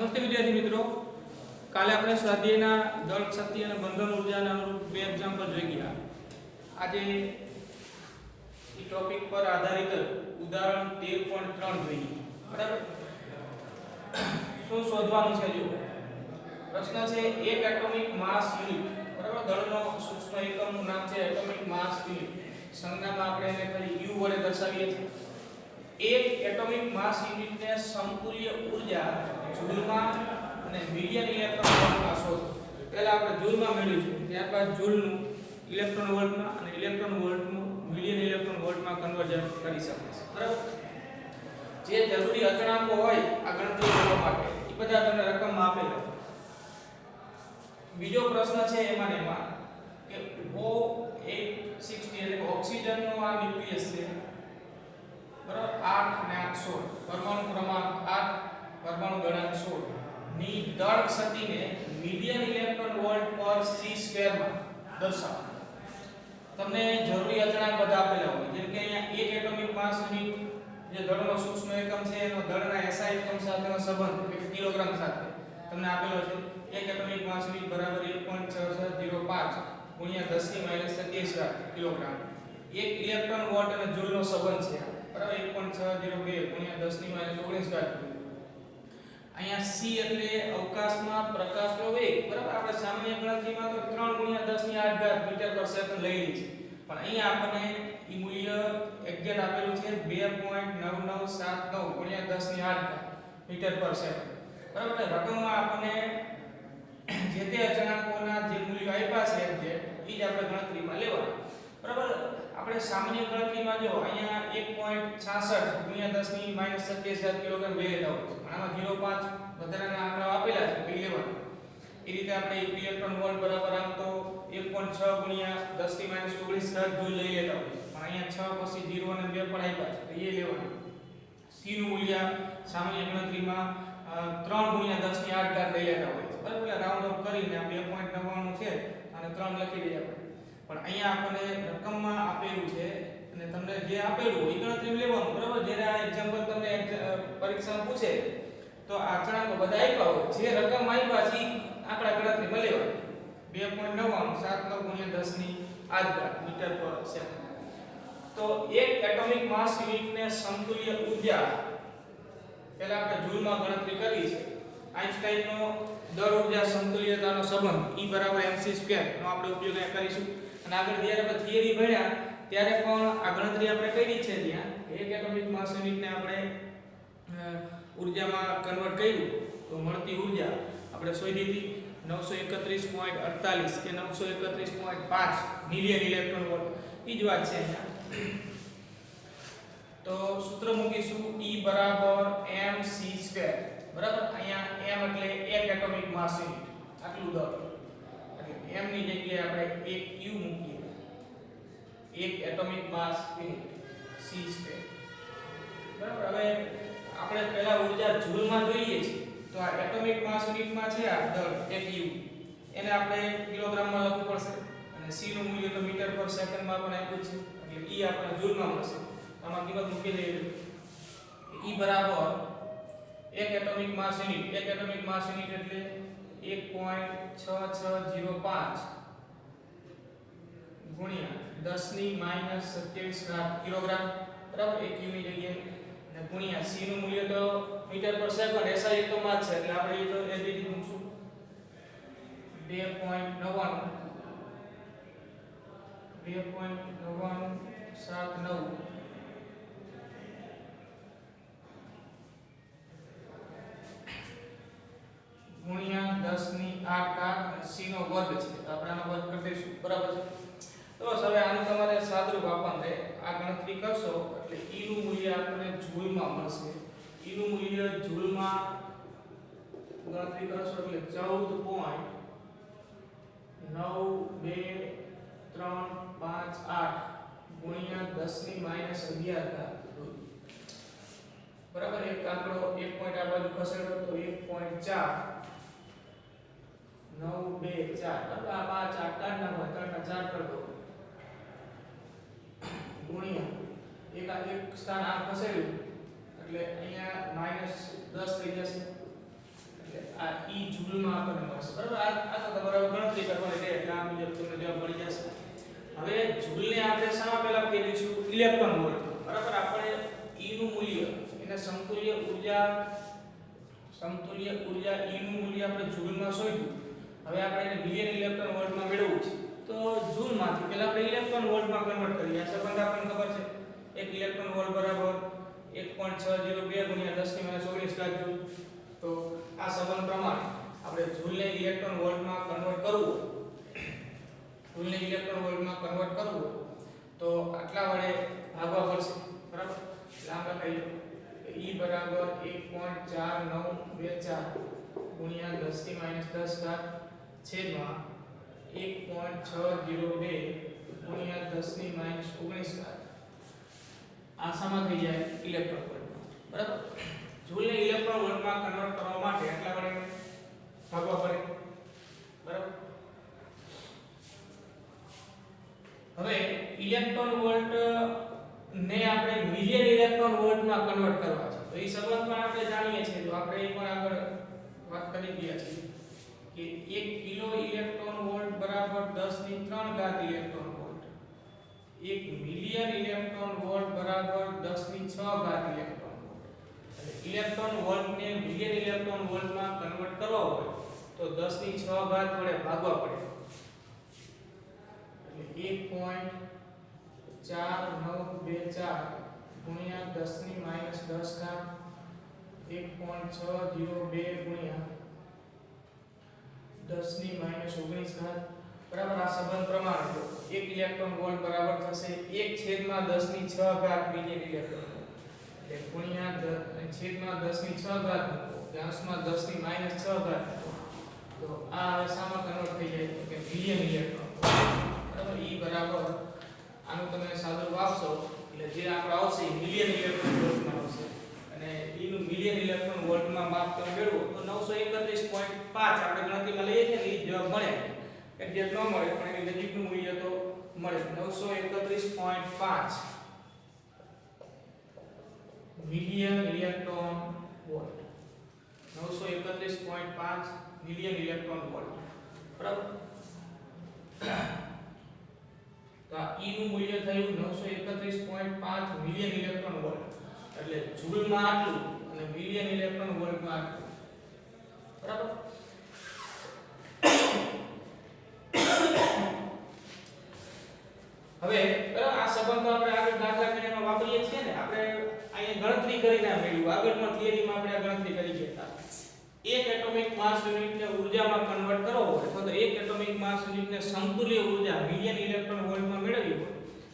નમસ્તે વિદ્યાર્થી મિત્રો, કાલે આપણે સ્વાધ્યાયના દળ શક્તિ અને બંધન ઉર્જાના અનુરૂપ બે એક્ઝામ્પલ જોઈ ગયા. આજે એ ટોપિક પર આધારિત ઉદાહરણ 13.3 જોઈએ. બરાબર? શું શોધવાનું છે જો પ્રશ્ન છે એક એટોમિક માસ યુનિટ. બરાબર? દળનો સૂક્ષ્મ એકમનું નામ છે એટોમિક માસ યુનિટ. સંજ્ઞામાં આપણે એને ખાલી U વડે દર્શાવીએ છીએ. એક એટોમિક માસ યુનિટને સમતુલ્ય ઉર્જા જૂલમાં અને મિલિયન ઇલેક્ટ્રોન વોલ્ટમાં શોધો. પહેલા આપણે જૂલમાં મેળવીશું, ત્યારબાદ જૂલનું ઇલેક્ટ્રોન વોલ્ટમાં અને ઇલેક્ટ્રોન વોલ્ટનું મિલિયન ઇલેક્ટ્રોન વોલ્ટમાં કન્વર્ઝન કરી શકીશું. બરાબર? જે જરૂરી અચળાંકો હોય આ ગણતરી કરવા માટે એ બધા તમને રકમમાં આપેલા. બીજો પ્રશ્ન છે એમાં કે O860 એટલે કે ઓક્સિજનનો આ ન્યુક્લિયસ છે. બરાબર? 8 અને 8 16 પરમાણુ ક્રમાંક 8 પરમાણુ ગણાંક 16 ની દળ શક્તિને મિલિયન ઇલેક્ટ્રોન વોલ્ટ પર c² માં દર્શાવો. તમને જરૂરી અચળાંક બધા આપેલા હોય, જેમ કે અહીંયા એક એટોમિક માસ યુનિટ જે દળનો સૂક્ષ્મ એકમ છે એનો દળના SI એકમ સાથેનો સંબંધ એટલે કે કિલોગ્રામ સાથે તમને આપેલો છે. એક એટોમિક માસ યુનિટ બરાબર 1.6605 ગુણ્યા 10⁻27 કિલોગ્રામ. એક ઇલેક્ટ્રોન વોલ્ટ અને જૂલનો સંબંધ છે. બરાબર? 1.602 ગુણ્યા 10⁻19 અહીંયા c એટલે અવકાશમાં પ્રકાશનો વેગ. બરાબર? આપણે સામાન્ય ગણતરીમાં તો 3 ગુણ્યા 10⁸ મીટર પર સેકન્ડ લઈ લઈએ છીએ, પણ અહીંયા આપણને ઈ મૂલ્ય એક્ઝેક્ટ આપેલું છે 2.9979 ગુણ્યા 10⁸ મીટર પર સેકન્ડ. બરાબર? રકમમાં આપણને જે તે અચળાંકોના જે મૂલ્યો આપ્યા છે એક્ઝેક્ટ ઈ જ આપણે ગણતરીમાં લેવાના. બરાબર? આપણે સામાન્ય ગણતરીમાં જો અહીંયા 1.66 ગુણ્યા 10⁻27 કિલોગ્રામ લઈ લેતા હોય, આમાં 0.5 વધારાના આંકડા આપેલા છે એ લેવાના. એ રીતે આપણે ઇલેક્ટ્રોન વોલ્ટ બરાબર આમ તો 1.6 ગુણ્યા 10⁻19 જૂલ લઈ લેતા હોય, પણ અહીંયા 6 પછી 0 અને 2 પણ આપ્યા છે તો એ લેવાના. c નું મૂલ્ય સામાન્ય ગણતરીમાં 3 ગુણ્યા 10⁸ લઈ લેતા હોય. બરાબર? એટલે રાઉન્ડ અપ કરીને આપણે 2.99 છે અને 3 લખી દઈએ આપણે. પણ અહીંયા આપણને રકમમાં આપેલું છે અને તમને જે આપેલું હોય એ ગણતરી લેવાનું. બરાબર? જ્યારે આ એક્ઝામ્પલ તમને પરીક્ષામાં પૂછે તો આ અચળાંકો બધા આપ્યા હોય, જે રકમ આપ્યા છે આંકડા ગણતરીમાં લેવાના. 2.9979 ગુણ્યા 10⁸ મીટર પર સેકન્ડ. તો એક એટોમિક માસ યુનિટને સમતુલ્ય ઉર્જા પહેલા આપણે જૂલમાં ગણતરી કરી છે. આઈન્સ્ટાઈનનો દળ ઉર્જા સમતુલ્યતાનો સંબંધ E mc² નો આપણે ઉપયોગ કરીશું. અને આગળ જ્યારે આપણે થિયરી ભણ્યા ત્યારે પણ આ ગણતરી આપણે કરી છે. ત્યાં એક એટોમિક માસ યુનિટને આપણે ઉર્જામાં કન્વર્ટ કર્યું તો મળતી ઉર્જા આપણે શોધી હતી 931.48 કે 931.5 મિલિયન ઇલેક્ટ્રોન વોલ્ટ. ઈ જ વાત છે અહીંયા. તો સૂત્ર મૂકીશું E mc². બરાબર? અહીંયા m એટલે એક એટોમિક માસ યુનિટ, આટલું દળ. એટલે m ની જગ્યાએ આપણે એક u મૂકીએ, એક એટોમિક માસ યુનિટ c². બરાબર? હવે આપણે પહેલા ઉર્જા જૂલમાં જોઈએ છીએ તો આ એટોમિક માસ યુનિટમાં છે આ દળ એક u, એને આપણે કિલોગ્રામમાં લખવું પડશે અને c નું મૂલ્ય તો મીટર પર સેકન્ડમાં પણ આપ્યું છે એટલે e આપણે જૂલમાં મળશે. આમાં કિંમત મૂકી દઈએ. e બરાબર એક એટોમિક માસ યુનિટ, એક એટોમિક માસ યુનિટ એટલે 1.6605 ગુણ્યા 10⁻27 કિલોગ્રામ. બરાબર? એક યુ ની જગ્યાએ અને ગુણ્યા c નું મૂલ્ય તો મીટર પર સેકન્ડ SI એકમમાં જ છે એટલે આપણે એ તો એ રીતે મૂકશું 2.9979 ગુણ્યા 10⁸ c નો વર્ગ છે તો આપણે આનો વર્ગ કરી દઈશું. બરાબર છે? તો હવે આનું તમારે સાદરૂપ આપવાનું છે. આ ગણતરી કરશો એટલે e નું મૂલ્ય આપણને જૂલમાં મળશે. e નું મૂલ્ય જૂલમાં ગણતરી કરશો એટલે 14.9238 ગુણ્યા 10⁻11 બરાબર? એક આંકડો એક પોઈન્ટ આ બાજુ ખસેડો તો 1.4924. બરાબર? આ 5 8 કાઢ નાખો, 3 ના 4 કરી દો ગુણ્યા એક સ્થાન આ ખસેડ્યું એટલે અહીંયા -10 થઈ જશે એટલે જૂલમાં આપણને મળશે બરાબર આ તો તમારે ગણતરી કરવાની છે એટલે આ મુજબ તમને જવાબ મળી જશે હવે જૂલને આપણે શામાં પહેલા ફેરવીશું ઇલેક્ટ્રોન વોલ્ટ બરાબર આપણે E નું મૂલ્ય એને સમતુલ્ય ઊર્જા E નું મૂલ્ય આપણે જૂલમાં શોધ્યું હવે આપણે એને મિલિયન ઇલેક્ટ્રોન વોલ્ટમાં મેળવવું છે તો જૂલમાંથી પહેલા આપણે ઇલેક્ટ્રોન વોલ્ટમાં કન્વર્ટ કરીએ આ સંબંધ આપણને ખબર છે 1 ઇલેક્ટ્રોન વોલ્ટ બરાબર 1.602 ગુણ્યા 10 ની માઈનસ 19 જૂલ તો આ સંબંધ પ્રમાણે આપણે જૂલને ઇલેક્ટ્રોન વોલ્ટમાં કન્વર્ટ કરવું તો આટલા વડે ભાગવા પડશે બરાબર લાંબા થઈ E બરાબર 1.4924 ગુણ્યા 10 ની માઈનસ 10 ઘાત છેદમાં 1.602 ગુણ્યા 10 ની માઈનસ 19 ઘાત આસામાં થઈ જાય ઇલેક્ટ્રોન વોલ્ટમાં બરાબર જૂલને ઇલેક્ટ્રોન વોલ્ટમાં કન્વર્ટ કરવા માટે આટલા વડે ભાગવા પડે બરાબર હવે ઇલેક્ટ્રોન વોલ્ટ ને આપણે મિલિયન ઇલેક્ટ્રોન વોલ્ટમાં કન્વર્ટ કરવા છે તો એ સંબંધ પણ આપણે જાણીએ છીએ તો આપણે એ પણ આગળ વાત કરી ગયા છીએ કે 1 કિલો ઇલેક્ટ્રોન વોલ્ટ બરાબર 10 ની 3 ઘાત electron volt 1 million electron volt બરાબર 10 ની 6 ઘાત ઇલેક્ટ્રોન વોલ્ટ ઇલેક્ટ્રોન વોલ્ટને મિલિયન ઇલેક્ટ્રોન વોલ્ટમાં કન્વર્ટ કરવા હોય તો 10 ની 6 ઘાત વડે ભાગવા પડે એટલે 1.4924 ગુણ્યા 10 ની માઈનસ 10 ઘાત 1.602 ગુણ્યા 10 ની માઈનસ 19 ઘાત બરાબર આ સંબંધ પ્રમાણે 1 ઇલેક્ટ્રોન વોલ્ટ બરાબર થશે 1/10 ની 6 ઘાત મિલિયન ઇલેક્ટ્રોન વોલ્ટ એટલે ગુણ્યા છેદમાં 10 ની 6 ઘાત અંશમાં 10 ની માઈનસ 6 ઘાત તો આ હવે શામાં કન્વર્ટ થઈ જાય તો કે મિલિયન ઇલેક્ટ્રોન બરાબર E બરાબર આનું તમે સાદું આપશો એટલે જે આંકડો આવશે એ મિલિયન ઇલેક્ટ્રોન વોલ્ટમાં આવશે અને E નું મિલિયન ઇલેક્ટ્રોન વોલ્ટમાં માપ તમે મેળવો તો 931.5 આપણે ગણતરીમાં લઈએ છીએ ને એ જવાબ મળે એક્ઝેક્ટ ન મળે પણ એની નજીકનું મૂલ્ય તો મળે 931.5 million electron volt 931.5 million electron volt બરાબર તો આ E નું મૂલ્ય થયું 931.5 મિલિયન ઇલેક્ટ્રોન વોલ્ટ એટલે જૂલમાં આટલું અને મિલિયન ઇલેક્ટ્રોન વોલ્ટમાં આટલું બરાબર હવે આ સંબંધો આપણે આગળ દાખલા ગણવામાં વાપરીએ છીએ ને આપણે અહીંયા ગણતરી કરીને મેળવ્યું આગળના થિયરીમાં આપણે આ ગણતરી કરી ગયા એક એટોમિક માસ યુનિટને ઊર્જામાં કન્વર્ટ કરવો હોય અથવા તો એક એટોમિક માસ યુનિટને સમતુલ્ય ઊર્જા મિલિયન ઇલેક્ટ્રોન વોલ્ટમાં મેળવવી હોય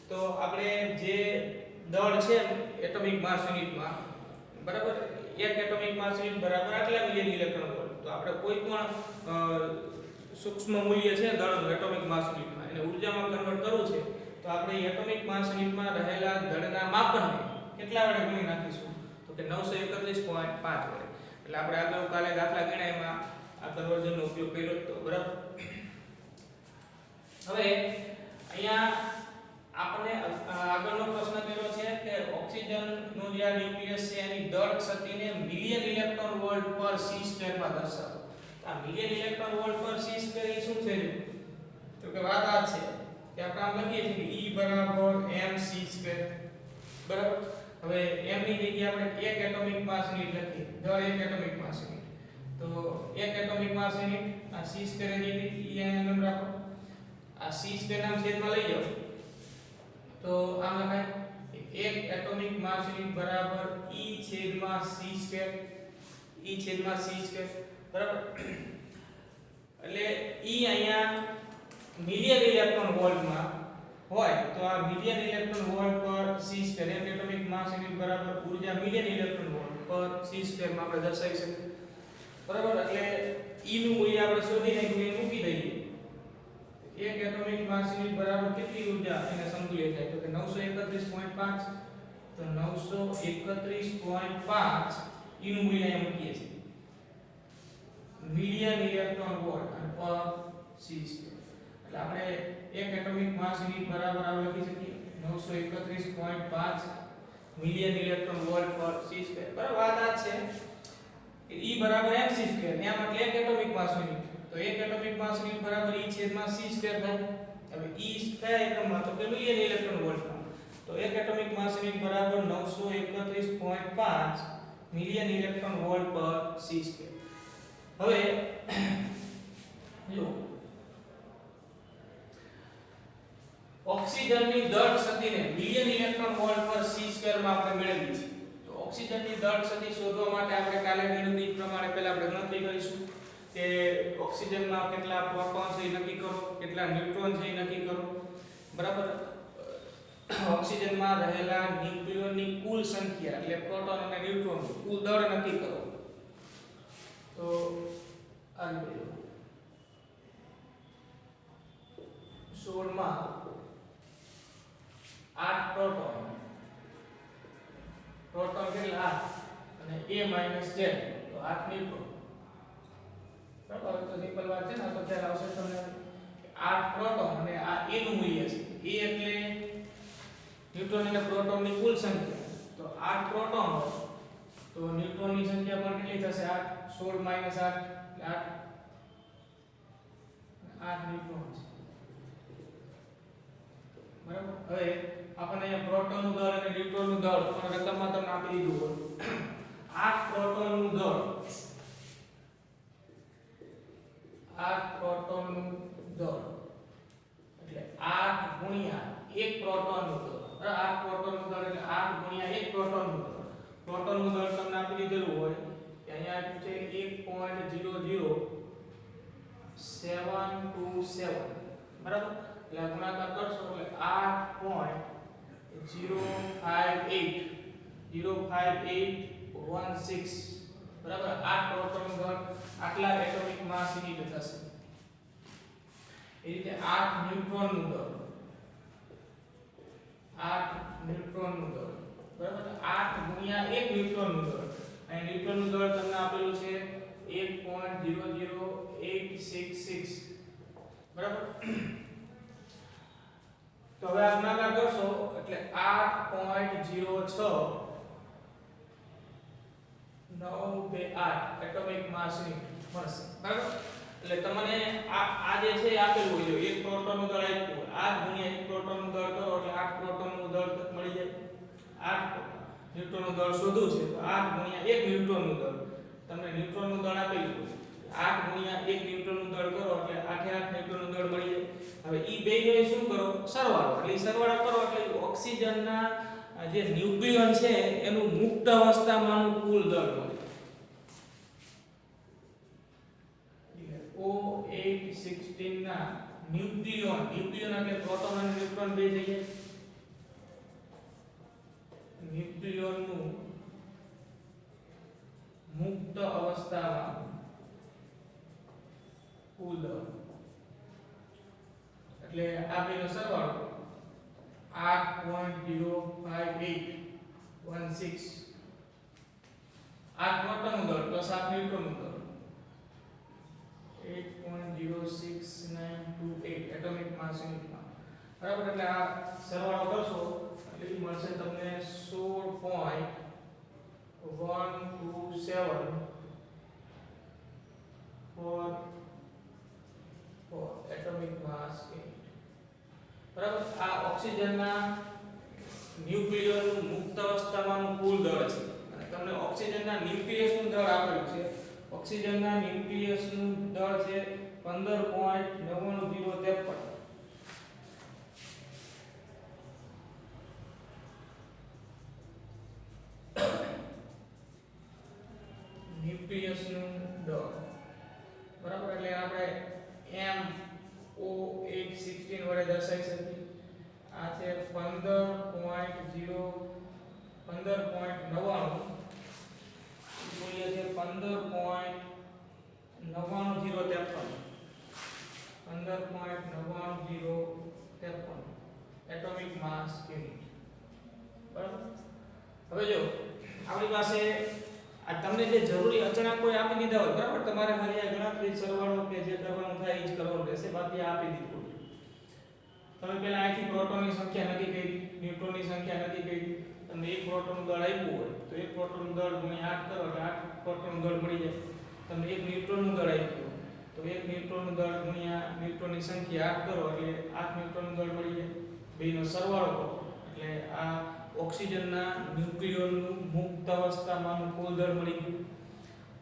તો આપણે જે દળ છે એટોમિક માસ યુનિટમાં બરાબર એક એટોમિક માસ યુનિટ બરાબર આટલા મિલિયન ઇલેક્ટ્રોન વોલ્ટ તો આપણે કોઈ પણ સૂક્ષ્મ મૂલ્ય છે દળનું એટોમિક માસ યુનિટમાં એને ઊર્જામાં કન્વર્ટ કરવું છે તો આપણે એટોમિક માસ યુનિટમાં રહેલા દળના માપનને કેટલા વડે ગુણી નાખીશું તો કે 931.5 વડે એટલે આપણે આગળ કાલે દાખલા ગણ્યા એમાં આ કન્વર્ઝનનો ઉપયોગ કર્યો તો બરાબર હવે અહીંયા આપણે આગળનો પ્રશ્ન કર્યો છે કે ઓક્સિજનનું જે ન્યુક્લિયસ છે એની દળ શક્તિને મિલિયન ઇલેક્ટ્રોન વોલ્ટ પર c² માં દર્શાવો આ મિલિયન ઇલેક્ટ્રોન વોલ્ટ પર c² એ શું છે તો કે વાત આ છે કે આપણે આમ લખીએ છીએ કે E બરાબર mc² બરાબર હવે m ની જગ્યાએ આપણે એક એટોમિક માસ યુનિટ લખીએ દળ એક એટોમિક માસ યુનિટ તો એક એટોમિક માસ યુનિટ આ c² ની જગ્યાએ E નામ રાખો આ c² નામ છેદમાં લઈ જાઓ તો આમ લખાય એક એટોમિક માસ યુનિટ બરાબર E છેદમાં c² બરાબર એટલે E અહીંયા મિલિયન ઇલેક્ટ્રોન વોલ્ટમાં હોય તો આ મિલિયન ઇલેક્ટ્રોન વોલ્ટ પર c² એક એટોમિક માસ યુનિટ બરાબર ઊર્જા મિલિયન ઇલેક્ટ્રોન વોલ્ટ પર c² માં આપણે દર્શાવી શકીએ બરાબર એટલે E નું મૂલ્ય આપણે શોધીને મૂકી દઈએ એક એટોમિક માસ યુનિટ બરાબર કેટલી ઊર્જા એને સમતુલ્ય થાય તો કે 931.5 તો 931.5 E નું મૂલ્ય અહીંયા મૂકીએ છીએ મિલિયન ઇલેક્ટ્રોન વોલ્ટ અને પર c² એટલે આપણે એક એટોમિક માસ યુનિટ બરાબર આ લખી શકીએ 931.5 મિલિયન ઇલેક્ટ્રોન વોલ્ટ પર c² બરાબર વાત આ છે કે E બરાબર mc², એમ એટલે એક એટોમિક માસ યુનિટ, તો એક એટોમિક માસ યુનિટ બરાબર E છેદમાં c² થાય. હવે E કયા એકમમાં, તો કે મિલિયન ઇલેક્ટ્રોન વોલ્ટમાં, તો એક એટોમિક માસ યુનિટ બરાબર 931.5 મિલિયન ઇલેક્ટ્રોન વોલ્ટ પર c². હવે જો ઓક્સિજનની દળ સ્થિતિને મિલિયન ઇલેક્ટ્રોન વોલ્ટ પર c² માં આપણે મેળવી છે. તો ઓક્સિજનની દળ સ્થિતિ શોધવા માટે આપણે કાલે ગણતરી પ્રમાણે પહેલા આપણે ગણતરી કરીશું કે ઓક્સિજનમાં કેટલા પ્રોટોન છે એ નક્કી કરો, કેટલા ન્યુટ્રોન છે એ નક્કી કરો. બરાબર. ઓક્સિજનમાં રહેલા ન્યુક્લિયોનની કુલ સંખ્યા એટલે પ્રોટોન અને ન્યુટ્રોન કુલ દળ નક્કી કરો. તો આ 16 માં 8 પ્રોટોન કેટલા 8 અને a - 10 તો 8 ન્યુટ્રોન. બરાબર. તો સિમ્પલ વાત છે ને, તો ખ્યાલ આવશે તમને. 8 પ્રોટોન અને આ a નું મૂલ્ય છે. a એટલે ન્યુટ્રોન અને પ્રોટોનની કુલ સંખ્યા. તો 8 પ્રોટોન હોય તો ન્યુટ્રોનની સંખ્યા પણ કેટલી થશે 8, 16 - 8 એટલે 8 ન્યુટ્રોન છે. બરાબર. હવે આપણને અહીંયા પ્રોટોનનું દળ અને ન્યુટ્રોનનું દળ પણ રકમમાં તમને આપી દીધું હોય. 8 પ્રોટોનનું દળ 8 પ્રોટોનનું દળ એટલે 8 ગુણ્યા 1 પ્રોટોનનું દળ. બરાબર. 8 પ્રોટોનનું દળ એટલે 8 ગુણ્યા 1 પ્રોટોનનું દળ. પ્રોટોનનું દળ તમને આપી દીધેલું હોય કે અહીંયા આપ્યું છે 1.00727. બરાબર. એટલે ગુણાકાર કરશો એટલે 8.058 બરાબર. 8 પ્રોટોનનું દળ આટલા એટોમિક માસ યુનિટ થશે. એ રીતે 8 ન્યુટ્રોનનું દળ 8 ન્યુટ્રોનનું દળ બરાબર. 8 ગુણ્યા 1 ન્યુટ્રોનનું દળ. અહીં ન્યુટ્રોનનું દળ તમને આપેલું છે 1.00866 બરાબર. તો હવે આ ગુણાકાર કરશો એટલે 8.06928 એટોમિક માસ યુનિટ મળશે. બરાબર. એટલે તમને આ જે છે આપેલું હોય, એક પ્રોટોનનું દળ આપ્યું હોય, 8 ગુણ્યા 1 પ્રોટોનનું દળ કરો એટલે 8 પ્રોટોનનું દળ મળી જાય. 8 ન્યુટ્રોનનું દળ શોધવું છે તો 8 ગુણ્યા 1 ન્યુટ્રોનનું દળ. તમને ન્યુટ્રોનનું દળ આપેલું હોય 8 ગુણ્યા 1 ન્યુટ્રોનનું દળ કરો એટલે 8 ન્યુટ્રોનનું દળ મળી જાય. હવે ઈ બેયનો શું કરો સરવાળો. એટલે સરવાળો કરો એટલે ઓક્સિજનના જે ન્યુક્લિયન છે એનું મુક્ત અવસ્થામાંનું કુલ દળ મળે. O816 ના ન્યુક્લિયન એટલે પ્રોટોન અને ન્યુટ્રોન બે જગ્યાએ ન્યુક્લિયનનું મુક્ત અવસ્થામાં કુલ દળ એટલે આ બેનો સરવાળો 8.05816 8 પ્રોટોનનું દળ પ્લસ 8 ન્યુટ્રોનનું દળ 8.06928 એટોમિક માસ યુનિટમાં. બરાબર. એટલે આ સરવાળો કરશો એટલે એ મળશે તમને 16.127 for એટોમિક માસ યુનિટ. બરાબર. આ ઓક્સિજનના ન્યુક્લિયસનું મુક્ત અવસ્થામાંનું કુલ દળ છે. અને તમને ઓક્સિજનના ન્યુક્લિયસનું દળ આપેલું છે. ઓક્સિજનના ન્યુક્લિયસનું દળ છે 15.99053. ન્યુક્લિયસનું દળ બરાબર. એટલે આપણે MO816 વડે દર્શાવી શકીએ. આ છે 15.99 મૂલ્ય છે 15.99053 એટોમિક માસ યુનિટ. બરાબર. હવે જો આપણી પાસે આ તમને જે જરૂરી અચળાંક કોઈ આપી દીધા હોય બરાબર, તમારે ખાલી આ ગણતરી સરવાળો કે જે કરવાનું થાય એ જ કરવાનું રહેશે. બાકી આપી દીધું તમે પહેલા અહીંથી પ્રોટોનની સંખ્યા નક્કી કરી, ન્યુટ્રોનની સંખ્યા નક્કી કરી, તમને એક પ્રોટોન દળ આપ્યું હોય તો એક પ્રોટોન દળ ગુણ્યા 8 કરો એટલે 8 પ્રોટોન દળ મળી જાય. તમને એક ન્યુટ્રોનનું દળ આપ્યું તો એક ન્યુટ્રોનનું દળ ગુણ્યા ન્યુટ્રોનની સંખ્યા 8 કરો એટલે 8 ન્યુટ્રોનનું દળ મળી જાય. બેનો સરવાળો કરો એટલે આ ઓક્સિજનના ન્યુક્લિયોનનું મુક્ત અવસ્થામાંનું કુલ દળ મળી ગયું.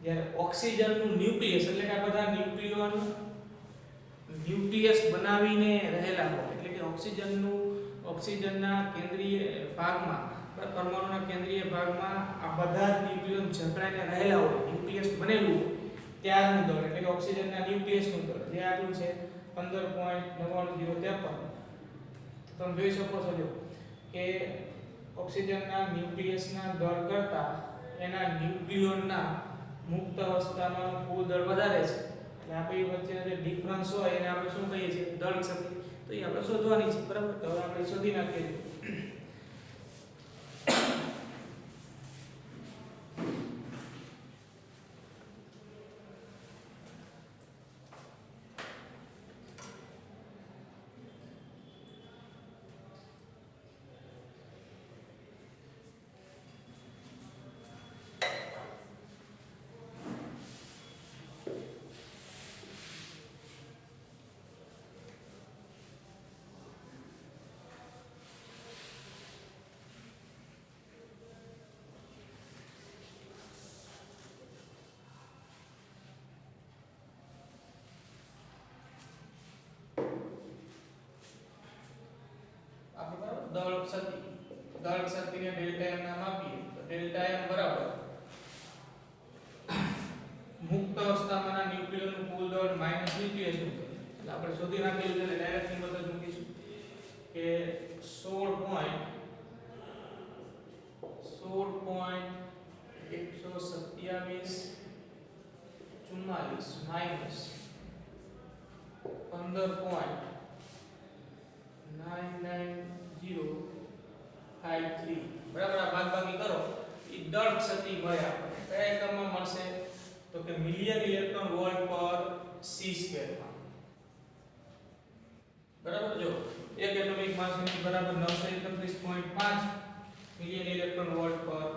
જ્યારે ઓક્સિજનનું ન્યુક્લિયસ એટલે કે આ બધા ન્યુક્લિયોન ન્યુક્લિયસ બનાવીને રહેલા હોય એટલે કે ઓક્સિજનના કેન્દ્રીય ભાગમાં પરમાણુના કેન્દ્રીય ભાગમાં આ બધા ન્યુક્લિયોન જકડાઈને રહેલા હોય ન્યુક્લિયસ બનેલું હોય ત્યારનું દળ એટલે કે ઓક્સિજનના ન્યુક્લિયસનું દળ જે આટલું છે 15.99053. તમે જોઈ શકો છો જો કે ઓક્સિજનના ન્યુક્લિયસના દળ કરતાં એના ન્યુક્લિયોનના મુક્ત અવસ્થામાં કુલ દળ વધારે છે. એટલે આપણી વચ્ચેનો જે ડિફરન્સ હોય એને આપણે શું કહીએ છીએ દળ શક્તિ. તો એ આપણે શોધવાની છે બરાબર. તો હવે આપણે શોધી નાખીએ. દળ શક્તિને ડેલ્ટા m નામ આપીએ તો ડેલ્ટા m બરાબર મુક્ત અવસ્થામાંના ન્યુક્લિયસનું કુલ દળ માઈનસ ન્યુક્લિયસનું દળ. એટલે આપણે શોધી નાખેલું છે એટલે ડાયરેક્ટ ની બદલ મૂકીશું કે 16.127 માઈનસ 15.99053 બરાબર. આ બાદબાકી કરો એ દળ શક્તિ મળે આપણને કયા એકમમાં મળશે તો કે મિલિયન ઇલેક્ટ્રોન વોલ્ટ પર c² માં બરાબર. જો એક એટોમિક માસ યુનિટ બરાબર 931.5 મિલિયન ઇલેક્ટ્રોન વોલ્ટ પર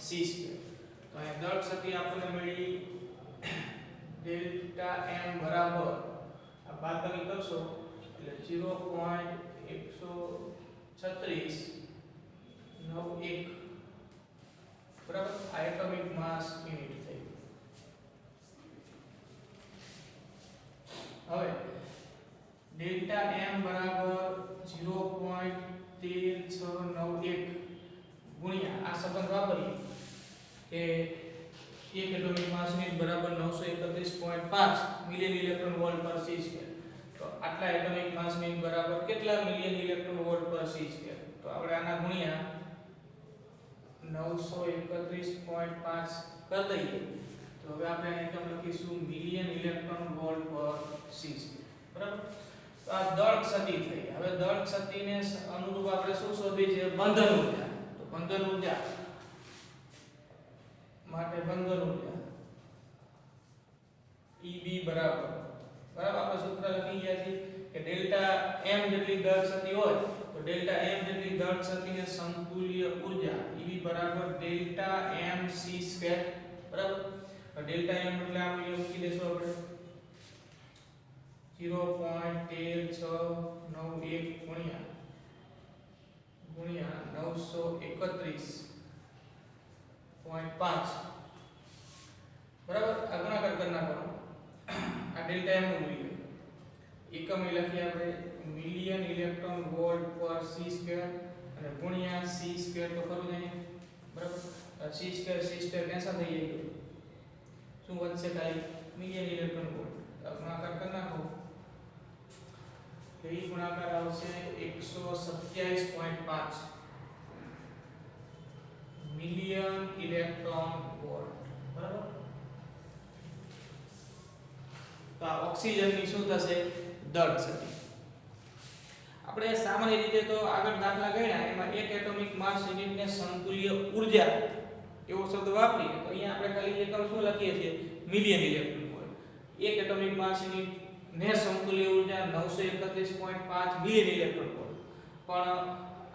c². તો આ દળ શક્તિ આપણને મળી ડેલ્ટા m બરાબર આ બાદબાકી કરશો એટલે 0.13691 બરાબર. આ એટોમિક માસ યુનિટ થઈ. હવે ડેલ્ટા m બરાબર 0.13691 ગુણ્યા આ સંબંધ વાપરીએ કે એક એટોમિક માસ યુનિટ બરાબર 931.5 મિલિયન ઇલેક્ટ્રોન વોલ્ટ પર c². તો આટલા એટોમિક માસ યુનિટ બરાબર કેટલા મિલિયન ઇલેક્ટ્રોન વોલ્ટ પર c². તો આપણે આના ગુણ્યા 931.5 કરી દઈએ તો હવે આપણે એકમ લખીશું મિલિયન ઇલેક્ટ્રોન વોલ્ટ પર c² બરાબર. તો આ દળ શક્તિ થઈ. હવે દળ શક્તિને અનુરૂપ આપણે શું શોધવી છે બંધન ઊર્જા. તો બંધન ઊર્જા માટે બંધન ઊર્જા EB બરાબર આપણે સૂત્ર લખી ગયા છે કે ડેલ્ટા m જેટલી દળ શક્તિ હોય તો ડેલ્ટા m જેટલી દળ શક્તિને સમતુલ્ય ઊર્જા EB બરાબર ડેલ્ટા m c² બરાબર. ડેલ્ટા m એટલે આપણે લખી દેશું આપણે 0.13691 ગુણ્યા 931.5 બરાબર. આ ગુણાકાર કરી નાખવાનો. આ ડેલ્ટા m નું મૂલ્ય એકમ લખીએ આપણે મિલિયન ઇલેક્ટ્રોન વોલ્ટ પર c² અને ગુણ્યા c² તો ખરું જ બરાબર. c² કેન્સલ થઈ જાય. શું વધશે ખાલી મિલિયન ઇલેક્ટ્રોન વોલ્ટ. ગુણાકાર કરી નાખો તો એ ગુણાકાર આવશે 127.5 મિલિયન ઇલેક્ટ્રોન વોલ્ટ બરાબર. તો આ ઓક્સિજનની શું થશે દળ શક્તિ. આપણે સામાન્ય રીતે તો આગળ દાખલા ગણ્યા એમાં એક એટોમિક માસ યુનિટને સમતુલ્ય ઊર્જા એવો શબ્દ વાપરીએ તો અહીંયા આપણે ખાલી એકમ શું લખીએ છીએ મિલિયન ઇલેક્ટ્રોન વોલ્ટ. એક એટોમિક માસ યુનિટ ને સમતુલ્ય ઊર્જા 931.5 મિલિયન ઇલેક્ટ્રોન વોલ્ટ. પણ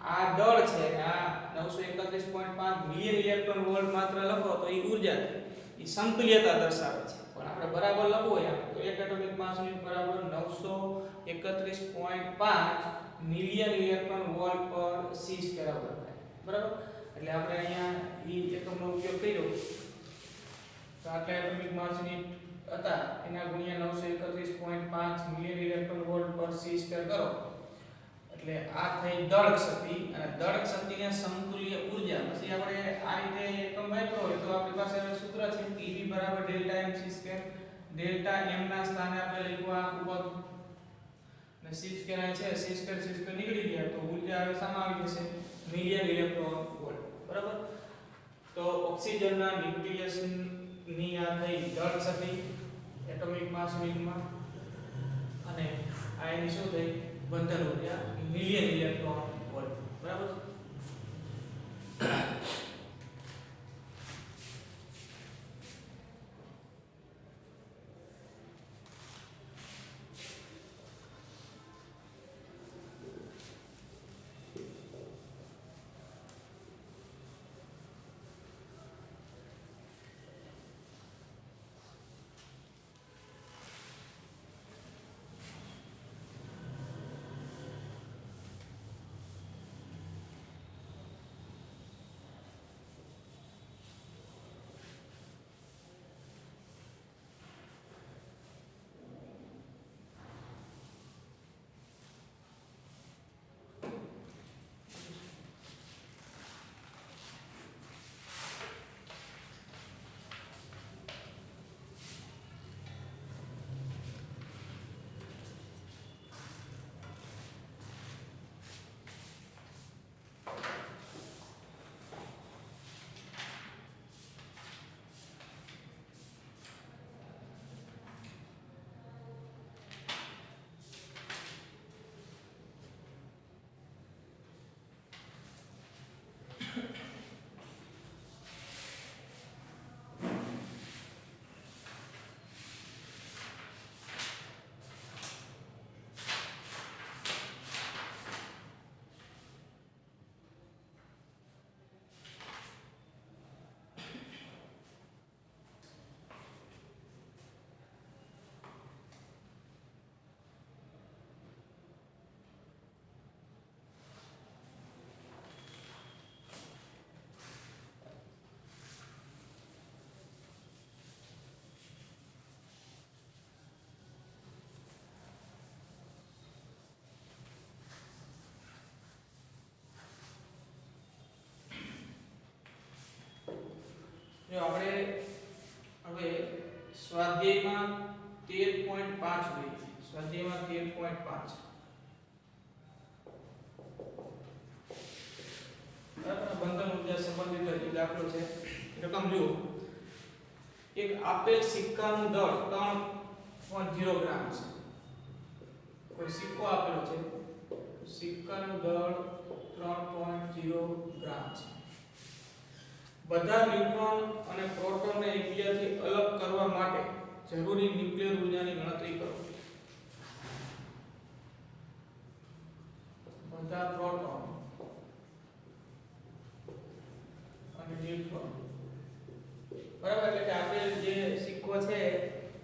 આ દળ છે આ 931.5 મિલિયન ઇલેક્ટ્રોન વોલ્ટ માત્ર લખો તો એ ઊર્જા એ સમતુલ્યતા દર્શાવે છે પણ આપણે બરાબર લખવું હોય તો એક એટોમિક માસ યુનિટ બરાબર 931.5 મિલિયન ઇલેક્ટ્રોન વોલ્ટ પર c સ્ક્વેર લખાય બરાબર એટલે આપણે અહીંયા ઈ એકમનો ઉપયોગ કર્યો તો આટલા એટોમિક માસ યુનિટ હતા એના ગુણ્યા 931.5 મિલિયન ઇલેક્ટ્રોન વોલ્ટ પર c સ્ક્વેર કરો એટલે આ થઈ દળ શક્તિ અને દળ શક્તિને સમતુલ્ય ઊર્જા પછી આપણે આ રીતે એકમ વાપરો હોય તો આપણી પાસે સૂત્ર છે કે E બરાબર ડેલ્ટા mc2 ડેલ્ટા m ના સ્થાને આપણે લખવા ઉપર અને c2 છે c2 નીકળી ગયા તો ઊર્જા હવે સામા આવી જશે મિલિયન ઇલેક્ટ્રોન વોલ્ટ બરાબર તો ઓક્સિજનના ન્યુક્લિયસ ની આ થઈ દળ શક્તિ એટોમિક માસ યુનિટમાં અને આ એની શું થઈ બંધન ઊર્જા મિલિયન ઇલેક્ટ્રોન વોલ્ટ બરાબર જો આપણે હવે સ્વાધ્યાયમાં 13.5 જોઈએ સ્વાધ્યાયમાં 13.5 બરાબર બંધન ઊર્જા સંબંધિત દાખલો છે રકમ જુઓ એક આપેલ સિક્કાનું દળ 3.0 ગ્રામ છે કોઈ સિક્કો આપેલો છે સિક્કાનું દળ 3.0 ગ્રામ છે બધા ન્યુટ્રોન અને પ્રોટોનને એકબીજાથી અલગ કરવા માટે જરૂરી ન્યુક્લિયર ઊર્જાની ગણતરી કરો બધા પ્રોટોન અને ન્યુટ્રોન બરાબર એટલે કે આપણે જે સિક્કો છે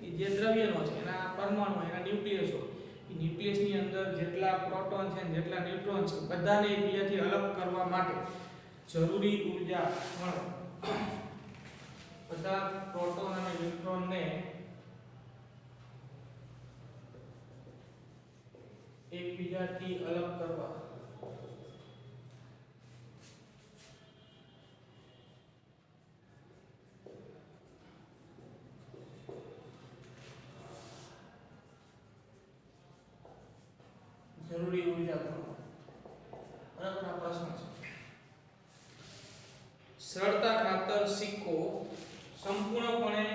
એ જે દ્રવ્યનો છે એના પરમાણુ એના ન્યુક્લિયસો એ ન્યુક્લિયસની અંદર જેટલા પ્રોટોન છે અને જેટલા ન્યુટ્રોન છે બધાને એકબીજાથી અલગ કરવા માટે જરૂરી ઊર્જા મળે બધા પ્રોટોન અને ન્યુટ્રોનને એકબીજાથી અલગ કરવા જરૂરી ઊર્જા મળે બરાબર આ પ્રશ્ન છે સરળતા ખાતર સિક્કો સંપૂર્ણપણે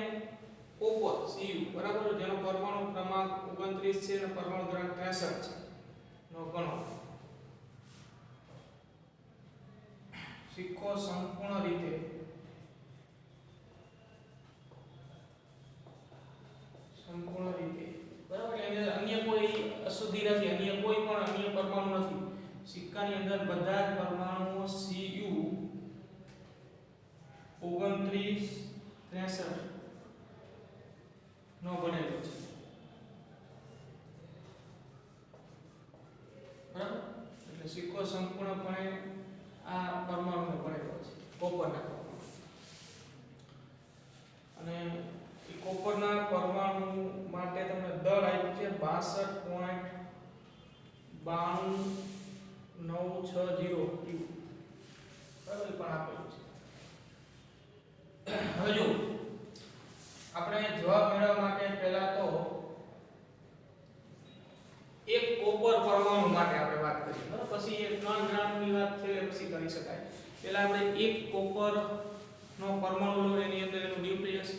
ઓપન CU બરાબર જેનો પરમાણુ ક્રમાંક 29 છે અને પરમાણુ ક્રમાંક 63 છે નો ગણો સિક્કો સંપૂર્ણ રીતે બરાબર એટલે અન્ય કોઈ અશુદ્ધિ નથી અન્ય કોઈ પણ અન્ય પરમાણુ નથી સિક્કાની અંદર બધા જ પરમાણુઓ Cu 29 63 નો બનેલો છે, બરાબર. એટલે સિક્કો સંપૂર્ણપણે આ પરમાણુનો બનેલો છે, કોપરના પરમાણુ. અને એ કોપરના પરમાણુ માટે તમને દળ આપ્યું છે 62.960 બરાબર પણ આપેલું છે. હવે જો આપણે જવાબ મેળવવા માટે પહેલા તો એક કોપર પરમાણુ માટે આપણે વાત કરીએ, બરાબર. પછી એક 3 ગ્રામની વાત છે પછી કરી શકાય. પહેલા આપણે એક કોપર નો પરમાણુ લો, એની અંદર એનું ન્યુક્લિયસ,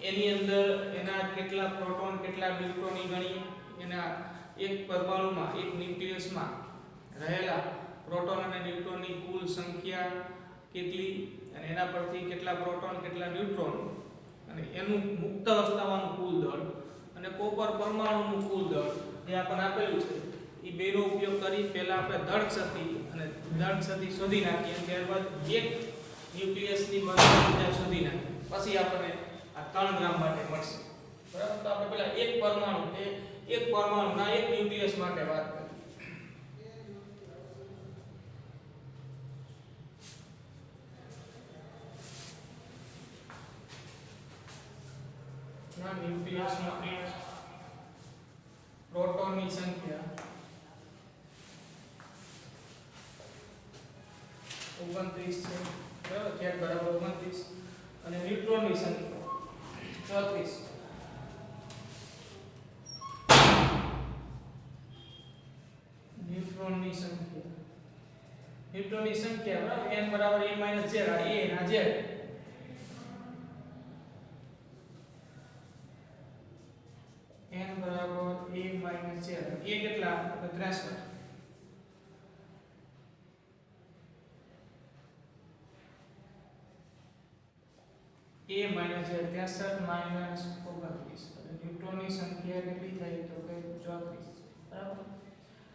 એની અંદર એના કેટલા પ્રોટોન કેટલા ન્યુટ્રોન ગણીએ, એના એક પરમાણુમાં એક ન્યુક્લિયસમાં રહેલા પ્રોટોન અને ન્યુટ્રોનની કુલ સંખ્યા કેટલી, અને એના પરથી કેટલા પ્રોટોન કેટલા ન્યુટ્રોન, અને એનું મુક્ત અવસ્થામાંનું કુલ દળ અને કોપર પરમાણુનું કુલ દળ જે આપણને આપેલું છે, એ બેનો ઉપયોગ કરી પહેલા આપણે દળ ક્ષતિ અને દળ ક્ષતિ શોધી નાખીએ, ત્યારબાદ એક ન્યુક્લિયસની માત્રા શોધી નાખીએ, પછી આપણને આ 3 ગ્રામ માટે મળશે, બરાબર. તો આપણે પહેલા એક પરમાણુના એક ન્યુક્લિયસ માટે વાત કરીએ. ના ન્યુક્લિયસમાં પ્રોટોનની સંખ્યા 29 છે, બરાબર. Z બરાબર 29 અને ન્યુટ્રોનની સંખ્યા 34. ન્યુટ્રોનની સંખ્યા બરાબર n બરાબર a - z, આ a ના z, n બરાબર a - z, a કેટલા 63, a - z 63 - 29, અને ન્યુટ્રોનની સંખ્યા કેટલી થાય તો કે 34, બરાબર.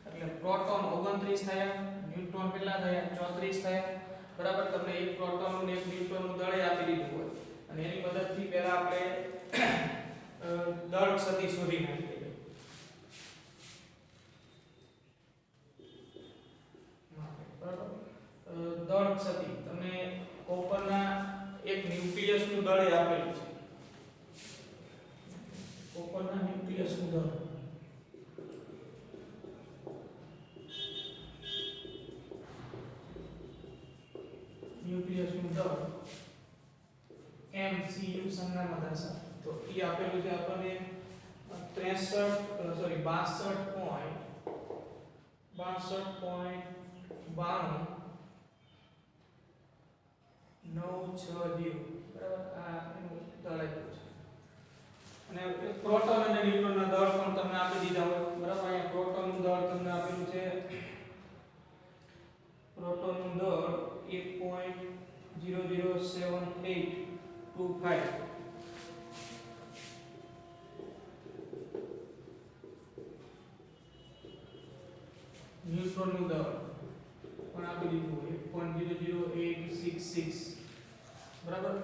એટલે પ્રોટોન 29 થયા, ન્યુટ્રોન કેટલા થયા 34 થયા, બરાબર. તમને એક પ્રોટોન અને એક ન્યુટ્રોનનું દળ આપી દીધું હોય, અને એની મદદથી પહેલા આપણે દળ ક્ષતિ શોધી નાખીએ. બરાબર. દળ ક્ષતિ તમને કોપરના એક ન્યુક્લિયસનું દળ આપેલું છે, કોપરના ન્યુક્લિયસનું દળ MCU સંજ્ઞામાં દર્શાવે તો એ આપેલું છે આપણને 62.960, બરાબર. આ એનું દળ આપ્યું છે, અને પ્રોટોન અને ન્યુટ્રોનના દળ પણ તમને આપી દીધા હોય, બરાબર. અહીંયા પ્રોટોનનું દળ તમને આપેલું છે, પ્રોટોનનું દળ 1.007825, ન્યુટ્રોનનું દળ પણ આપી દીધું 1.00866, બરાબર.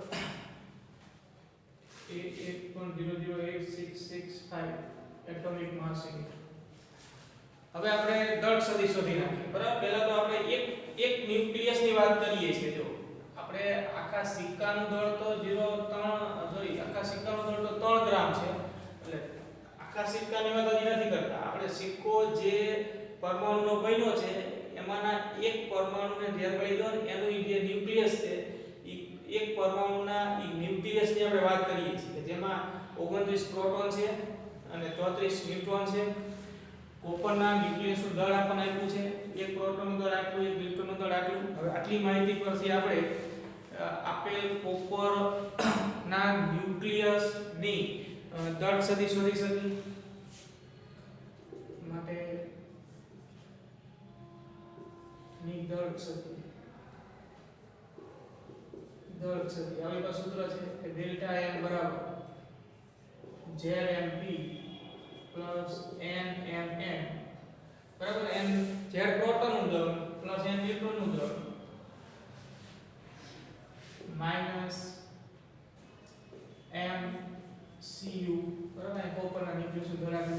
એ 1.00865 એટોમિક માસ યુનિટ. હવે આપણે દળ ક્ષતિ શોધી નાખીએ, બરાબર. પહેલા તો આપણે એક ન્યુક્લિયસની વાત કરીએ છીએ. જો આપણે આખા સિક્કાનું દળ તો 3 ગ્રામ છે, એટલે આખા સિક્કાની વાત હજી નથી કરતા. આપણે સિક્કો જે પરમાણુનો બન્યો છે એમાંના એક પરમાણુને ધ્યાનમાં લીધો, એનું જે ન્યુક્લિયસ છે એ એક પરમાણુના ન્યુક્લિયસની આપણે વાત કરીએ છીએ, જેમાં 29 પ્રોટોન છે અને 34 ન્યુટ્રોન છે. કોપરના ન્યુક્લિયસનું દળ આપણને આપ્યું છે, એક પ્રોટોનનું દળ આપ્યું, એક ન્યુટ્રોનનું દળ આપ્યું. હવે આટલી માહિતી પરથી આપણે આપેલ કોપરના ન્યુક્લિયસની દળ ક્ષતિ શોધી શકીએ. માટે ની દળ ક્ષતિ હવે તો સૂત્ર છે કે ડેલ્ટા n બરાબર ZMP પ્લસ NMN બરાબર n z પ્રોટોનનું દળ પ્લસ n ન્યુટ્રોનનું દળ માઈનસ m cu બરાબર આ કોપરના ન્યુક્લિયસ ધરાવે.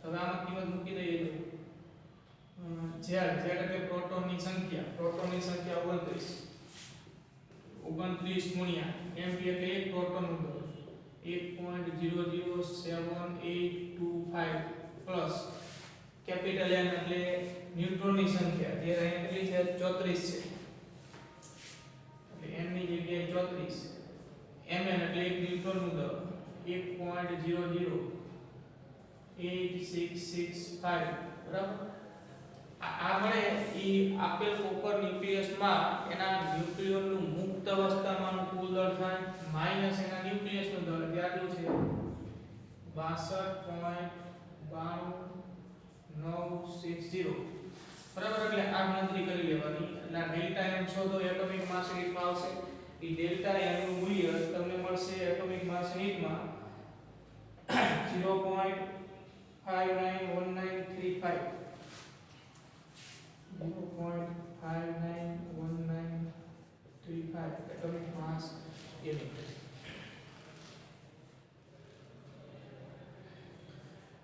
હવે આમાં કિંમત મૂકી દઈએ તો z એટલે પ્રોટોનની સંખ્યા 29 ગુણ્યા m એટલે એક પ્રોટોનનું દળ 1.007825 પ્લસ કેપિટલ N એટલે ન્યુટ્રોનની સંખ્યા જે અહીં કેટલી છે 34 છે એટલે n ની જગ્યાએ 34 mn એટલે એક ન્યુટ્રોનનું દળ 1.008665 બરાબર. આ મળે ઈ આપેલ કોપર ન્યુક્લિયસમાં એના ન્યુક્લિયનનું મુક્ત અવસ્થામાંનું કુલ દળ થાય માઈનસ એના ન્યુક્લિયસનું દળ જે આટલું છે 62.960 બરાબર. એટલે આ ગણતરી કરી લેવાની એટલે આ ડેલ્ટા m શોધો એટોમિક માસ યુનિટમાં આવશે. ઈ ડેલ્ટા m નું મૂલ્ય તમને મળશે એટોમિક માસ યુનિટમાં 0.591935 0.591935 એટોમિક માસ યુનિટ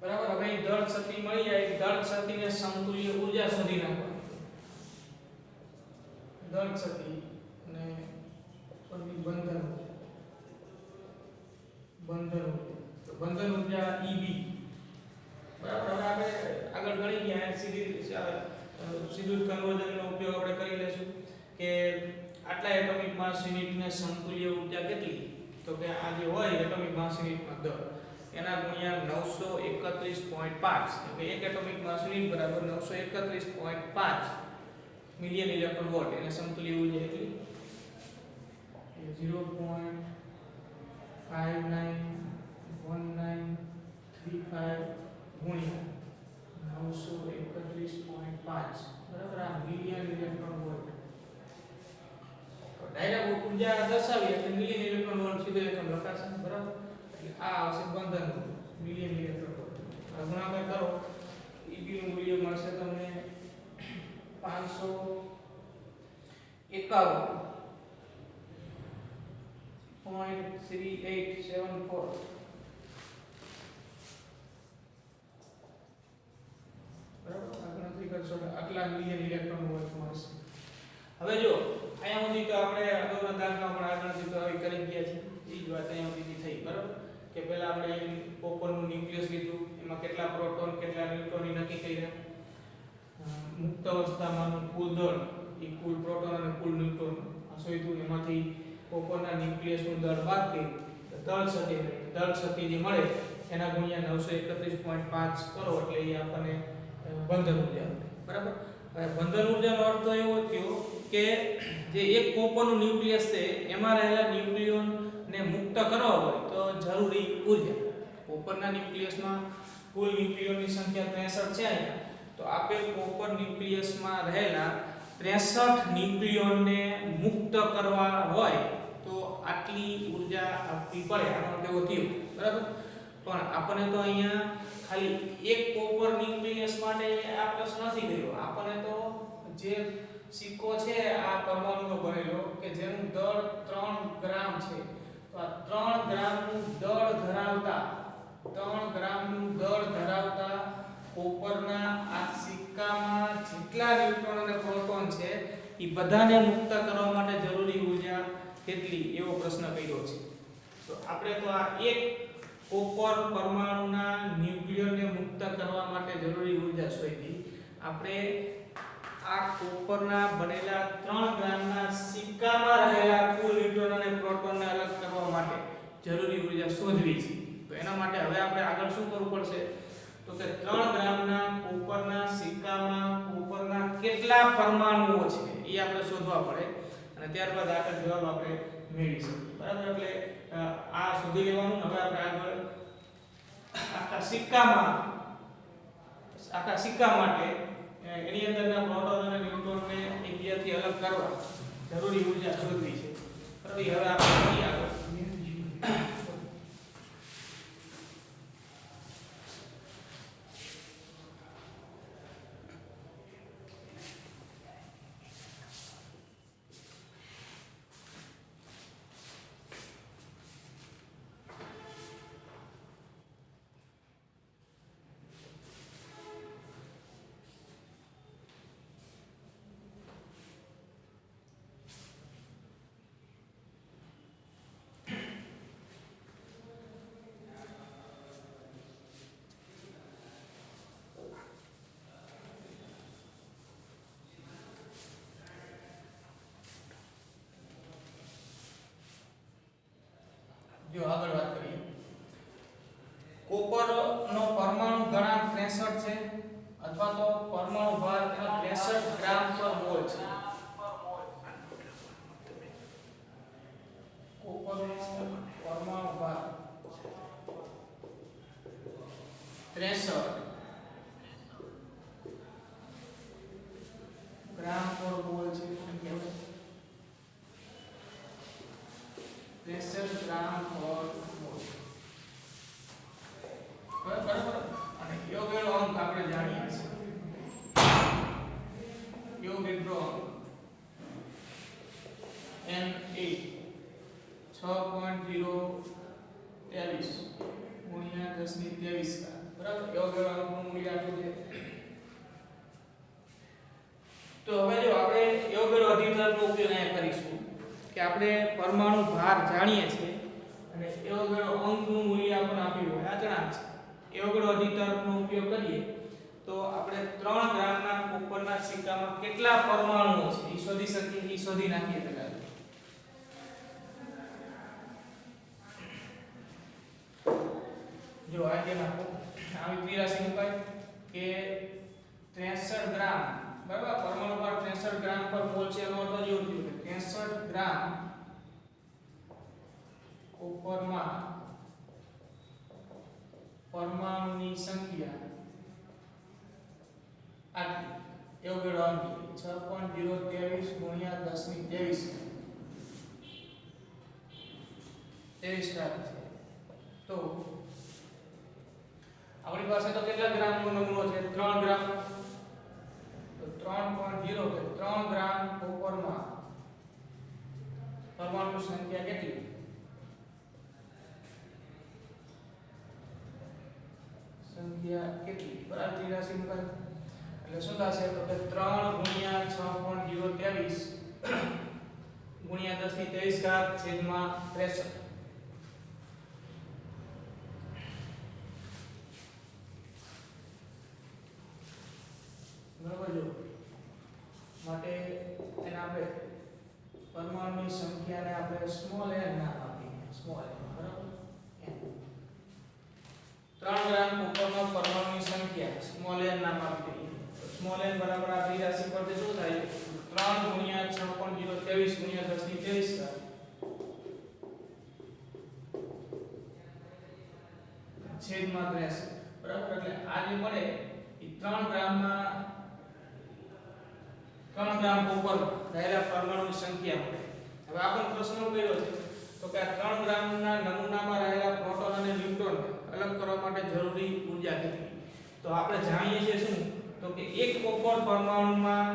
બરાબર. હવે દળ શક્તિ મળી જાય દળ શક્તિને સમતુલ્ય ઊર્જા શોધી નાખવાની. દળ શક્તિ અને બંધન ઊર્જા EB બરાબર. હવે આપણે આગળ ગણી ગયા સીધું કન્વર્ઝનનો ઉપયોગ આપણે કરી લેશું કે આટલા એટોમિક માસ યુનિટને સમતુલ્ય ઊર્જા કેટલી તો કે આ જે હોય એટોમિક માસ યુનિટમાં દળ એના ગુણ્યા 931.5 એટલે એક એટોમિક માસ યુનિટ બરાબર 931.5 મિલિયન ઇલેક્ટ્રોન વોલ્ટ એને સમતુલ્ય ઊર્જા એટલી 0.591935 ગુણ્યા 931.5 બરાબર આ મિલિયન ઇલેક્ટ્રોન વોલ્ટ. તો ડાયરેક્ટ ઊર્જા દર્શાવી એટલે મિલિયન ઇલેક્ટ્રોન વોલ્ટ સીધો એકમ લખાશે બરાબર. એટલે આ આવશે બંધન મિલિયન ઇલેક્ટ્રોન વોલ્ટ. આ ગુણાકાર કરો EB નું મૂલ્ય મળશે તમને 551.3874 બરાબર. આ ગણતરી કરશો એટલે આટલા મિલિયન ઇલેક્ટ્રોન વોલ્ટ મળશે. હવે જો અહીંયા સુધી તો આપણે અગાઉના દાખલામાં પણ આ ગણતરી તો આવી કરી ગયા છે. એ જ વાત અહીંયા સુધી થઈ બરાબર કે પહેલા આપણે કોપરનું ન્યુક્લિયસ લીધું એમાં કેટલા પ્રોટોન કેટલા ન્યુટ્રોન નક્કી કર્યા. મુક્ત અવસ્થામાંનું કુલ દળ એ કુલ પ્રોટોન અને કુલ ન્યુટ્રોન શોધ્યું. એમાંથી કોપરના ન્યુક્લિયસનું દળ બાદ કર્યું દળ શક્તિ જે મળે એના ગુણ્યા 931.5 કરો એટલે એ આપણને બંધન ઊર્જા બરાબર. હવે બંધન ઊર્જાનો અર્થ તો એવો થયો કે જે એક કોપરનું ન્યુક્લિયસ છે એમાં રહેલા ન્યુક્લિયોનને મુક્ત કરવા હોય તો જરૂરી ઊર્જા કોપરના ન્યુક્લિયસમાં કુલ ન્યુક્લિયોનની સંખ્યા 63 છે અહીંયા. તો આપેલ કોપર ન્યુક્લિયસમાં રહેલા 63 ન્યુક્લિયોનને મુક્ત કરવા હોય તો આટલી ઊર્જા આપવી પડે. આનો કેવો થયો બરાબર. પણ આપણને તો અહીંયા ખાલી એક કોપર ન્યુક્લિયસ માટે આ પ્રશ્ન નથી કર્યો. આપણને તો જે સિક્કો છે આ પરમાણુનો બનેલો કે જેનું દળ 3 ગ્રામ છે તો આ 3 ગ્રામનું દળ ધરાવતા કોપરના આ સિક્કામાં જેટલા ન્યુટ્રોન અને પ્રોટોન છે એ બધાને મુક્ત કરવા માટે જરૂરી ઊર્જા કેટલી એવો પ્રશ્ન કર્યો છે. તો આપણે તો આ એક કોપર પરમાણુના ન્યુક્લિયરને મુક્ત કરવા માટે જરૂરી ઊર્જા શોધી. આપણે આ કોપરના બનેલા 3 ગ્રામના સિક્કામાં રહેલા કુલ ન્યુટ્રોન અને પ્રોટોનને અલગ કરવા માટે જરૂરી ઊર્જા શોધવી છે. તો એના માટે હવે આપણે આગળ શું કરવું પડશે તો કે 3 ગ્રામના કોપરના સિક્કામાં કોપરના કેટલા પરમાણુઓ છે એ આપણે શોધવા પડે અને ત્યારબાદ આગળ જવાબ આપણે મેળવીશું બરાબર. એટલે આ શોધી લેવાનું. હવે આપણે આગળ આખા સિક્કા માટે એની અંદરના પ્રોટોન અને ન્યુટ્રોનને એકબીજાથી અલગ કરવા જરૂરી ઊર્જા શોધવી છે બરાબર. હવે આપણે જોઈએ આગળ જો આગળ વાત કરીએ, કોપરનો પરમાણુ ઘણાંક 63 છે અથવા તો પરમાણુ ભાર એનો 63 ગ્રામ પર મોલ છે. કોપરનો પરમાણુ ભાર 63 ગ્રામ પર મોલ છે. 63 ગ્રામ પર મોલ. બરાબર. અને યોગેલો અંક આપણે જાણીએ છીએ. યોગ એટલો Na 6.023 ગુણ્યા 1023 બરાબર. યોગેલો અંકનું મૂલ્ય આટલું છે. તો હવે જો આપણે યોગેલો અધિકારનો ઉપયોગ અહીંયા કરીશું કે આપણે પરમાણુ ભાર જાણીએ છીએ અને યોગેલો અંકનું મૂલ્ય આપણને આપ્યું હોય અચળાંક છે. યોગેલો અધિકારનો ઉપયોગ કરીએ તો આપણે 3 ગ્રામના કોપરના સિક્કામાં કેટલા પરમાણુઓ છે એ શોધી શકીએ. એ શોધી નાખીએ પહેલા. જો આ જે નાખો આવી પીરાશી મુકાય કે 63 ગ્રામ બરાબર. પરમાણુ ભાર 63 ગ્રામ પર મોલ છે એનો અર્થ એવો થયો કે 63 ગ્રામ કોપરમાં પરમાણુની સંખ્યા આટલી. યોગેલો અંક 6.023 ગુણ્યા 1023 છે. તો આપણી પાસે તો કેટલા ગ્રામનો નમૂનો છે? 3 ગ્રામ. તો 3.0 કે 3 ગ્રામ કોપરમાં પરમાણુ સંખ્યા કેટલી? બરાબર. રાશિ મુકાય એટલે શું થશે તો કે 3 ગુણ્યા 6.023 ગુણ્યા 1023 ઘાત છેદમાં 63. બરાબર. જો માટે એને આપણે પરમાણુની સંખ્યાને આપણે સ્મોલ n નામ આપીએ. Small n. બરાબર. 3 ગ્રામ કોપરમાં પરમાણુની સંખ્યા સ્મોલ n નામ આપી દઈએ. તો સ્મોલ n બરાબર આ રાશિ પરથી શું થાય? 3 ગુણ્યા 6.023 ગુણ્યા 1023 છેદમાં 63. બરાબર. એટલે આ જે મળે એ 3 ગ્રામમાં 3 ગ્રામ કોપર રહેલા પરમાણુની સંખ્યા મળે. હવે આપણો પ્રશ્ન કર્યો છે તો કે આ 3 ગ્રામના નમૂનામાં રહેલા પ્રોટોન અને ન્યુટ્રોન અલગ કરવા માટે જરૂરી ઊર્જા કેટલી? તો આપણે જાણીએ છીએ શું તો કે એક કોપર પરમાણુમાં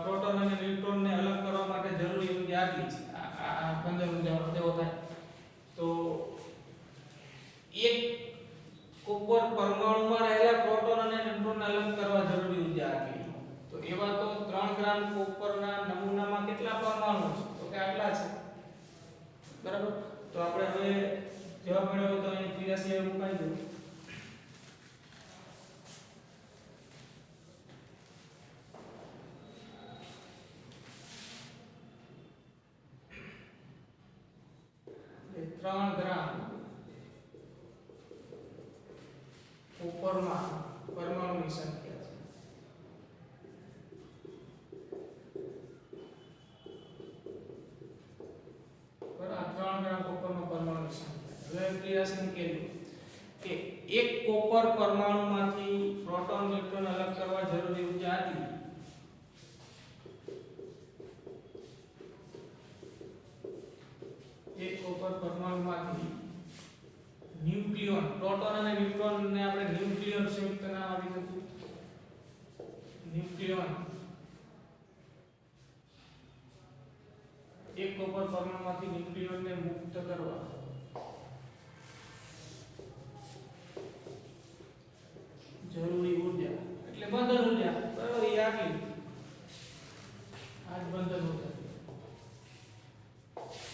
પ્રોટોન અને ન્યુટ્રોનને અલગ કરવા માટે જરૂરી ઊર્જા આટલી છે. આ 15 ઊર્જાનો તેવો થાય. તો એક કોપર પરમાણુમાં રહેલા પ્રોટોન અને ન્યુટ્રોનને અલગ કરવા જરૂરી ઊર્જા આટલી. તો એવા તો 3 ગ્રામ કોપરના નમૂનામાં કેટલા પરમાણુ છે? તો કે આટલા છે. બરાબર. તો આપણે હવે જવાબ મેળવ્યો તો અહીં 83 મુકાઈ દો. એ 3 ગ્રામ કોપરમાં પરમાણુની સંખ્યા છે. બરાબર. 3 ગ્રામ કોપરમાં પરમાણુની સંખ્યા. હવે ક્રિયાશીલ કેવું કે એક કોપર પરમાણુમાંથી પ્રોટોન ન્યુટ્રોન અલગ કરવા જરૂરી ઊર્જા આટલી. એક કોપર પરમાણુમાંથી ન્યુક્લિયોન પ્રોટોન અને ન્યુટ્રોન ને આપણે ન્યુક્લિયોન સંયુક્ત નામ આપી દીધું. ન્યુક્લિયોન એક કોપર પરમાણુમાંથી ન્યુક્લિયોનને મુક્ત કરવા જરૂરી ઊર્જા એટલે બંધન ઊર્જા. બરાબર. એ આટલી આજ બંધન ઊર્જા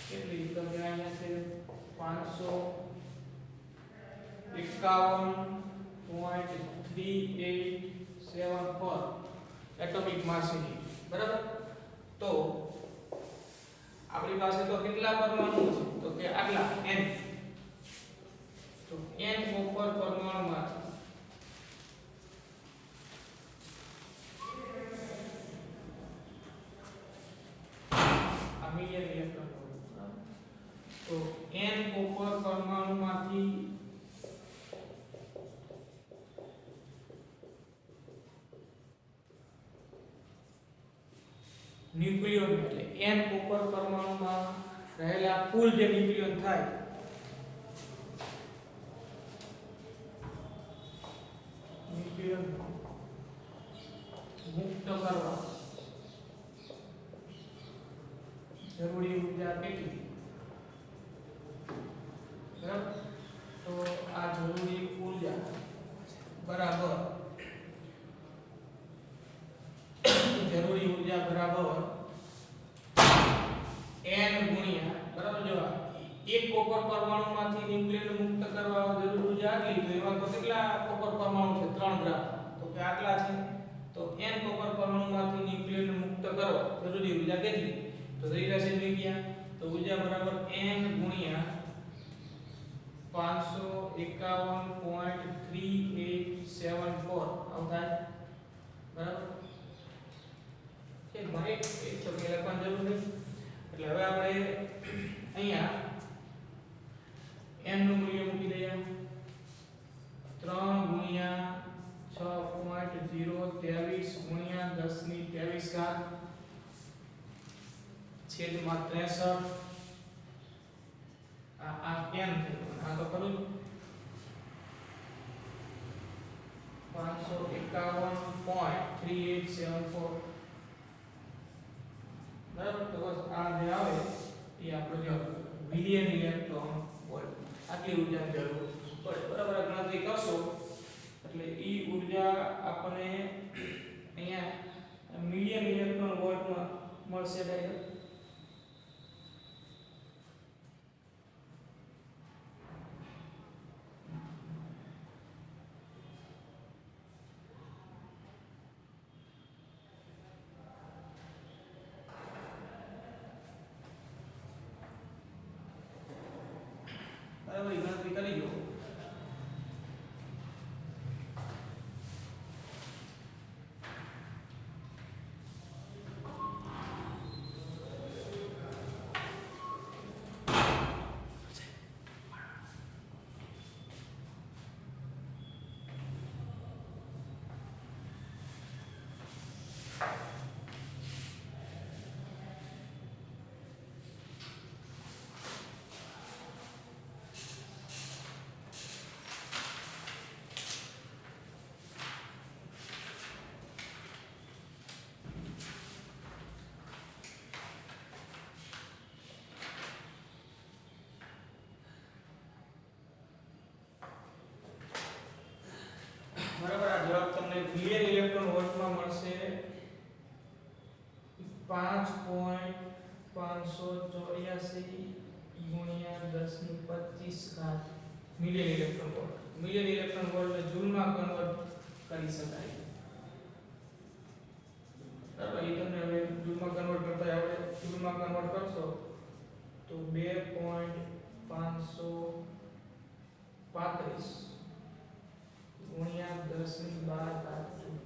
કેટલી? તો કે અહીંયા છે 551.3874 એટોમિક માસ. બરાબર. તો આપણી પાસે તો કેટલા પરમાણુ છે તો કે આટલા n તો n કોપર પરમાણુમાંથી આ મિલિયન ઇલેક્ટ્રોન તો n કોપર પરમાણુમાંથી ન્યુક્લિયોન એટલે n કોપર પરમાણુમાં રહેલા કુલ જે ન્યુક્લિયોન થાય ન્યુક્લિયોન મુક્ત કરવા જરૂરી ઊર્જા કેટલી બરાબર તો આ જરૂરી ઊર્જા બરાબર જરૂરી ઊર્જા બરાબર n ગુણ્યા બરાબર જો એક કોપર પરમાણુમાંથી ન્યુક્લિયન મુક્ત કરવા જરૂરી ઊર્જા આટલી તો એમાં તો કેટલા કોપર પરમાણુ છે 3 ગ્રામ તો કે આટલા છે તો n કોપર પરમાણુમાંથી ન્યુક્લિયન મુક્ત કરો જરૂરી ઊર્જા કેટલી તો થઈ રહેશે વિજ્ઞાન તો ઊર્જા બરાબર n ગુણ્યા 551.3874 આવું થાય બરાબર કે મારે એક તો કે લખવાની જરૂર નથી એટલે હવે આપણે અહીંયા n નું મૂલ્ય મૂકી દઈએ 3 ગુણ્યા 6.023 ગુણ્યા 10 ની 23 ઘાત છેદમાં 63 આ n છે આ તો કરું 551.3874 બરાબર તો બસ આ જે આવે એ આપણો જે મિલિયન ઇલેક્ટ્રોન વોલ્ટ આટલી ઉર્જાની જરૂર પડે બરાબર આ ગણતરી કરશો એટલે ઈ ઉર્જા આપણને અહીંયા મિલિયન ઇલેક્ટ્રોન વોલ્ટમાં મળશે ડાયરેક્ટ બરાબર ગણતરી કરી લો બરાબર આ જવાબ તમને મિલિયન ઇલેક્ટ્રોન વોલ્ટમાં મળશે 5.584 ગુણ્યા 10 ની 25 ઘાત million electron volt million electron વોલ્ટને જૂલમાં કન્વર્ટ કરી શકાય બરાબર એ તમને હવે જૂલમાં કન્વર્ટ કરતા આવડે જૂલમાં કન્વર્ટ કરશો તો 2.535 ગુણ્યા 10 ની 12 ઘાત જૂલ